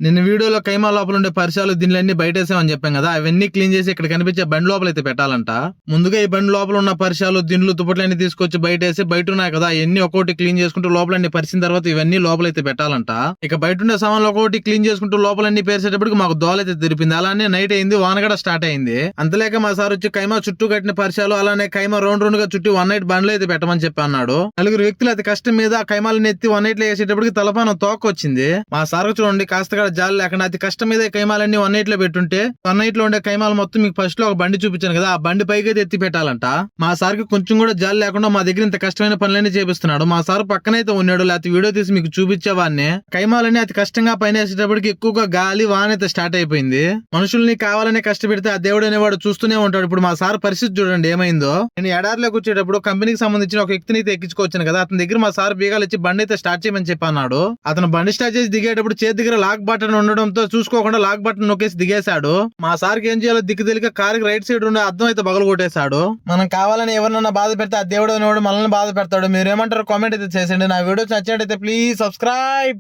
నిన్న వీడియోలో కైమా లోపల ఉండే పరిసరాలు దీనిలన్నీ బయటేసామని చెప్పాం కదా, అవన్నీ క్లీన్ చేసి ఇక్కడ కనిపించే బండి లోపల అయితే పెట్టాలంట. ముందుగా ఈ బండి లోపల ఉన్న పరిసరాలు దిండ్లు తుప్పట్లన్నీ తీసుకొచ్చి బయటేసి బయట ఉన్నాయి కదా ఇవన్నీ ఒక్కొక్కటి క్లీన్ చేసుకుంటూ లోపలన్నీ పరిచిన తర్వాత ఇవన్నీ లోపలైతే పెట్టాలంట. ఇక బయట ఉండే సామాన్లు ఒక్కొక్కటి క్లీన్ చేసుకుంటూ లోపలన్నీ పేర్చేటప్పటికి మాకు దోలైతే తెరిపింది. అలానే నైట్ అయింది, వాన కూడా స్టార్ట్ అయింది. అంతలేక మా సార్ వచ్చి కైమా చుట్టూ కట్టిన పరిసరాలు అలానే కైమా రౌండ్ గా చుట్టూ 1 నైట్ బండ్లు అయితే పెట్టమని చెప్పి అన్నాడు. నలుగురు వ్యక్తులు అతి కష్టం మీద కైమాలను ఎత్తి 1 నైట్ లో వేసేటప్పటికి తలపానం తోకొచ్చింది. మా సార్ చూడండి కాస్త కూడా జాలి లేకుండా అతి కష్టం మీద కైమాలన్నీ 1 నైట్ లో పెట్టుంటే 1 నైట్ లో ఉండే కైమాలు మొత్తం మీకు ఫస్ట్ లో ఒక బండి చూపించాను కదా, ఆ బండి పైకి అయితే ఎత్తి పెట్టాలంట. మా సార్ కి కొంచెం కూడా జాలి లేకుండా మా దగ్గర ఇంత కష్టమైన పనులన్నీ చేపిస్తున్నాడు. మా సార్ పక్కనైతే ఉన్నాడు, లేకపోతే వీడియో తీసి మీకు చూపించేవాడిని. కైమాలన్నీ అతి కష్టంగా పైన వేసేటప్పటికి ఎక్కువగా గాలి వాన అయితే స్టార్ట్ అయిపోయింది. మనుషుల్ని కావాలనే కష్టపెడితే ఆ దేవుడు అనేవాడు చూస్తూనే ఉంటాడు. ఇప్పుడు మా సార్ పరిస్థితి చూడండి ఏమైందో. నేను ఎడారిలోకి వచ్చేటప్పుడు కంపెనీకి సంబంధించిన ఒక వ్యక్తిని అయితే ఎక్కించుకొచ్చాను కదా, అతని దగ్గర మా సార్ బీగాలు ఇచ్చి బండి అయితే స్టార్ట్ చేయమని చెప్పన్నాడు. అతను బండి స్టార్ట్ చేసి దిగేటప్పుడు చేతి దగ్గర లాక్ బటన్ ఉండడంతో చూసుకోకుండా లాక్ బటన్ నొక్కేసి దిగేశాడు. మా సార్ కి ఏం చేయాలో దిక్కు తెలియక కారుకి రైట్ సైడ్ ఉండే అద్దం అయితే బగలు కొట్టేశాడు. మనం కావాలని ఎవరినన్నా బాధ పెడితే ఆ దేవుడు అనేవాడు మనల్ని బాధ పెడతాడు. మీరు ఏమంటారు కామెంట్ అయితే చేసేయండి. నా వీడియోస్ నచ్చినట్టయితే ప్లీజ్ సబ్స్క్రైబ్.